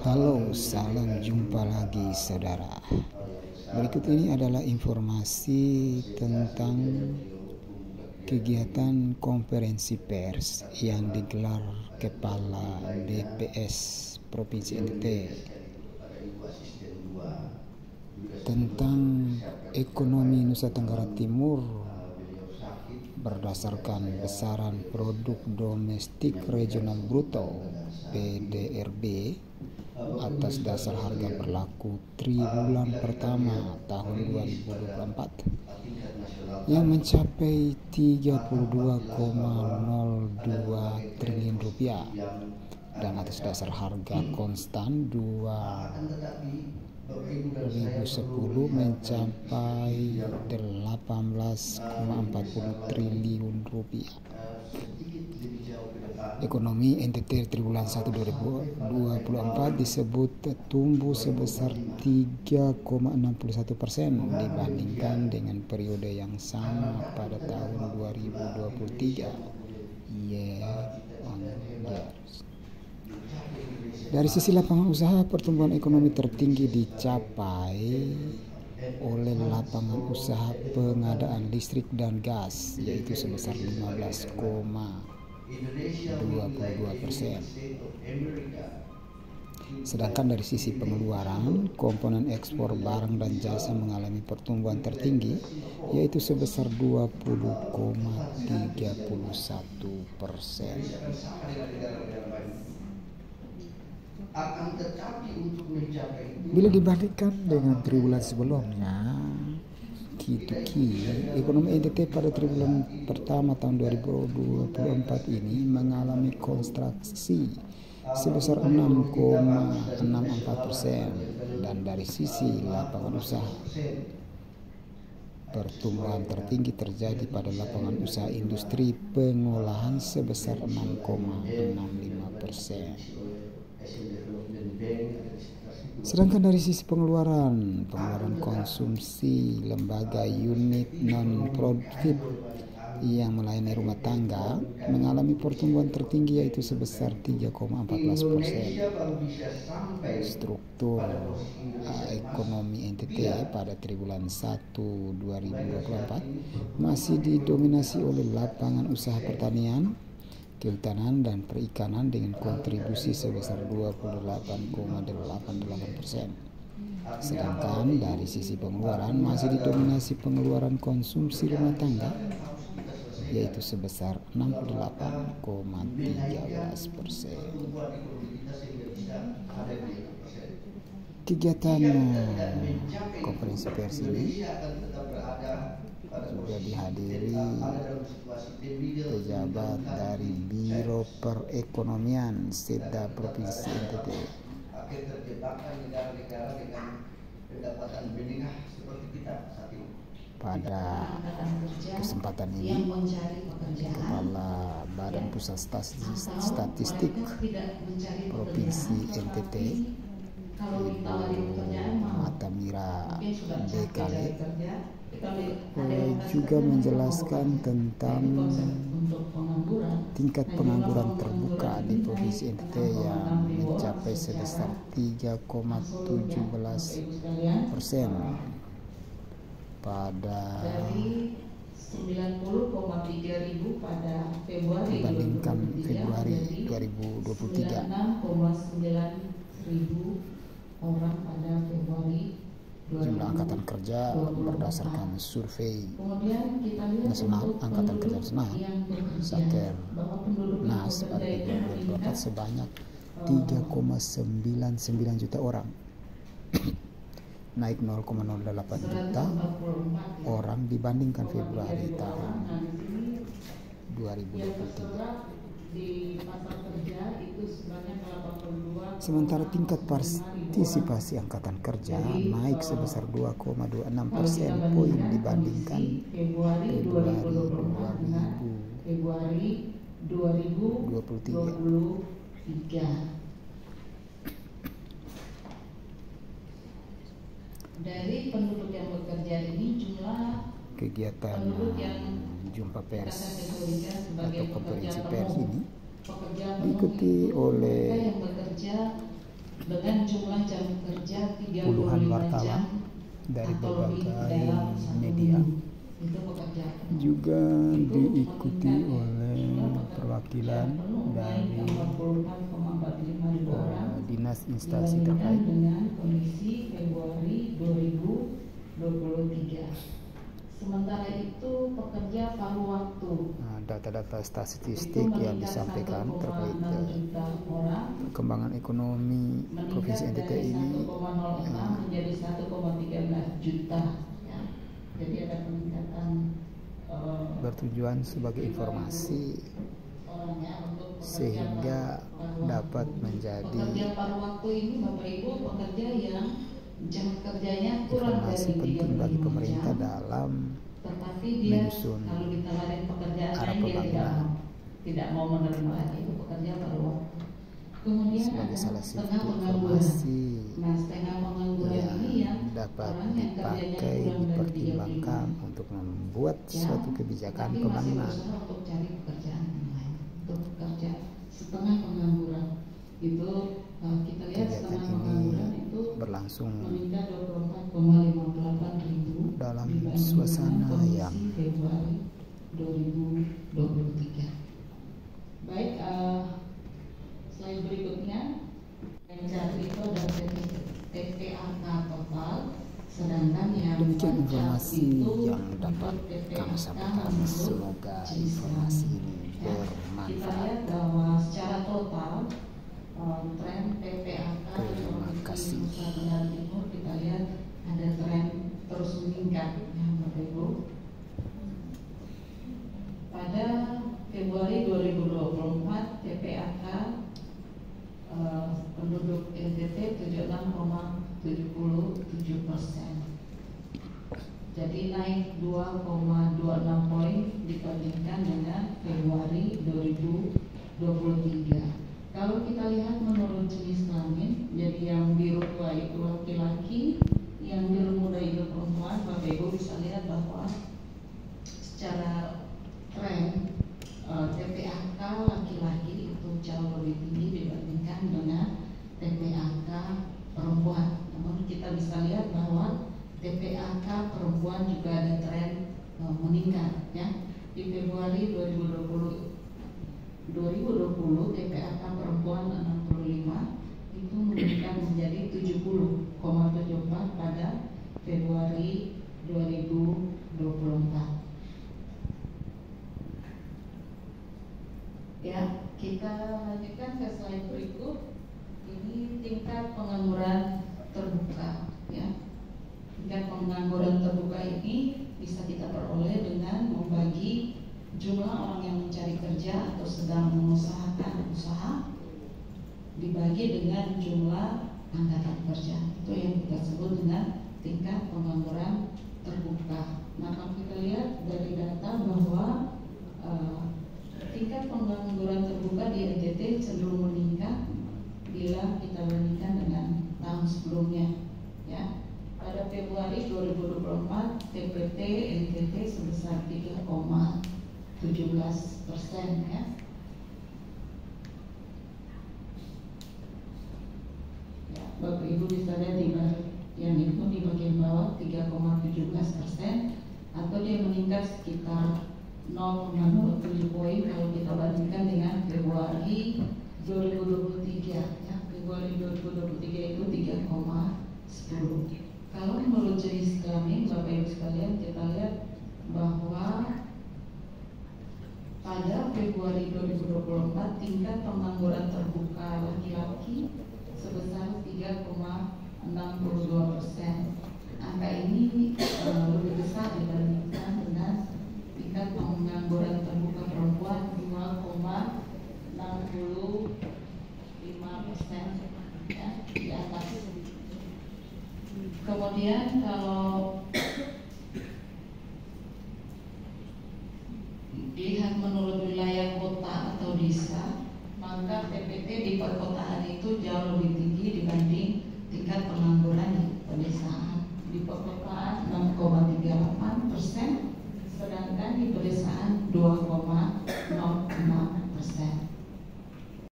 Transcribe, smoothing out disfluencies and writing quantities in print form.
Halo, salam jumpa lagi saudara. Berikut ini adalah informasi tentang kegiatan konferensi pers yang digelar Kepala BPS Provinsi NTT tentang ekonomi Nusa Tenggara Timur berdasarkan besaran produk domestik regional bruto PDRB atas dasar harga berlaku triwulan pertama tahun 2024 yang mencapai 32,02 triliun rupiah dan atas dasar harga konstan 2010 mencapai 18,40 triliun rupiah. Ekonomi NTT triwulan 1 2024 disebut tumbuh sebesar 3,61% dibandingkan dengan periode yang sama pada tahun 2023 year on year. Dari sisi lapangan usaha, pertumbuhan ekonomi tertinggi dicapai oleh lapangan usaha pengadaan listrik dan gas, yaitu sebesar 15,22%. Sedangkan dari sisi pengeluaran, komponen ekspor barang dan jasa mengalami pertumbuhan tertinggi, yaitu sebesar 20,31%. Bila dibandingkan dengan triwulan sebelumnya, ekonomi NTT pada triwulan pertama tahun 2024 ini mengalami kontraksi sebesar 6,64%, dan dari sisi lapangan usaha, pertumbuhan tertinggi terjadi pada lapangan usaha industri pengolahan sebesar 6,65%. Sedangkan dari sisi pengeluaran konsumsi lembaga unit non-profit yang melayani rumah tangga mengalami pertumbuhan tertinggi, yaitu sebesar 3,14%. Struktur ekonomi NTT pada triwulan 1 2024 masih didominasi oleh lapangan usaha pertanian, kehutanan dan perikanan dengan kontribusi sebesar 28,88%. Sedangkan dari sisi pengeluaran masih didominasi pengeluaran konsumsi rumah tangga, yaitu sebesar 68,13%. Kegiatan konferensi pers ini juga dihadiri pejabat dari Biro Perekonomian Setda Provinsi NTT. Pada kesempatan ini, Kepala Badan Pusat Statistik Provinsi NTT, Ibu Matamira Bekale, juga menjelaskan tentang tingkat pengangguran terbuka di Provinsi NTT yang mencapai sebesar 3,17% pada dibandingkan Februari 2023. Orang pada Februari 2023. Jumlah angkatan kerja berdasarkan survei nasional angkatan kerja nasional Saker Nas pada Februari 2024 sebanyak 3,99 juta orang, naik 0,08 juta orang dibandingkan Februari tahun 2023. Sementara tingkat partisipasi angkatan kerja naik sebesar 2,26% poin dibandingkan Februari 2023. Dari penduduk yang bekerja ini, jumlah kegiatan jumpa pers atau konferensi pers ini diikuti oleh dengan jumlah jam kerja 35 puluhan wartawan jam dari atau lebih berbagai dalam satu media, minggu. Itu pekerjaan penuh. juga Itu diikuti meningkat oleh jumlah perwakilan penuh naik dari 84,45 ribu orang dinas instansi dibandingkan terkait. dengan kondisi Februari 2023. Sementara itu pekerja paruh waktu Data-data itu statistik yang meningkat disampaikan 1,6 terkait juta orang, perkembangan ekonomi Provinsi meningkat NTT dari ini 1,06 menjadi 1,13 juta. Ya. Jadi ada peningkatan bertujuan sebagai informasi orangnya untuk sehingga dapat menjadi pekerja paruh waktu ini Bapak Ibu pekerja yang jam kerjanya kurang informasi dari penting bagi 35 pemerintah jam, dalam tetapi dia menyusun kalau ditawarin pekerjaan arah lain dia pembangunan tidak mau menerima lagi, itu pekerja paruh waktu. Kemudian sebagai ada salah satu setengah pengangguran. informasi Nah, setengah pengangguran ini yang dapat orang yang kerjanya dipakai, kurang dari dipertimbangkan 35 untuk membuat suatu kebijakan tapi masih pembangunan. berusaha untuk cari pekerjaan yang lain, untuk bekerja. Setengah pengangguran itu kita lihat Kegiatan setengah ini pengangguran itu berlangsung meningkat 24,58 ribu dalam dibanding suasana dengan kondisi yang Februari 2023. Baik, slide berikutnya yang cari itu ada TPAK total, sedangkan yang demikian pajak informasi itu yang dapat untuk kami TPAK sampaikan. menurut Semoga jenis informasi kelamin. ini Ya, kita bermanfaat. lihat bahwa secara total tren PPAK Terima kasih. Nusa Tenggara Timur kita lihat ada tren terus meningkat ya Bapak Ibu. Pada Februari 2024 PPAK penduduk NTT 76,77%. Jadi naik 2,26 poin dibandingkan dengan Februari 2023. Kalau kita lihat menurut jenis kelamin, jadi yang biru tua itu laki-laki, yang biru muda itu perempuan. Bapak Ibu bisa lihat bahwa secara tren TPAK laki-laki itu jauh lebih tinggi dibandingkan dengan TPAK perempuan. Namun kita bisa lihat bahwa TPAK perempuan juga ada tren meningkat ya. Di Februari 2020 TPAK perempuan 65 itu meningkat menjadi 70,74 pada Februari 2024. Ya, kita lanjutkan ke slide berikut. Ini tingkat pengangguran terbuka ya. Tingkat pengangguran terbuka ini bisa kita peroleh dengan membagi jumlah orang yang mencari kerja atau sedang mengusahakan usaha dibagi dengan jumlah angkatan kerja. Itu yang kita sebut dengan tingkat pengangguran terbuka. Nah, kalau kita lihat dari data bahwa tingkat pengangguran terbuka di NTT cenderung meningkat bila kita bandingkan dengan tahun sebelumnya ya. Pada Februari 2024 TPT NTT sebesar 3,17% ya. Ya, Bapak Ibu bisa lihat di yang itu di bagian bawah 3,17% atau dia meningkat sekitar 0,07 poin kalau kita bandingkan dengan Februari 2023 ya. Februari 2023 itu 3,10. Kalau menurut jenis kelamin Bapak Ibu sekalian kita lihat bahwa pada Februari 2024 tingkat pengangguran terbuka laki-laki sebesar 3,62%. Angka ini lebih besar dibandingkan dengan tingkat pengangguran terbuka perempuan 2,65% ya, di atas. Kemudian kalau dilihat menurut wilayah kota atau desa, maka PPT di perkotaan itu jauh lebih tinggi dibanding tingkat pengangguran di pedesaan. Di perkotaan 6,38%, sedangkan di pedesaan 2,06%.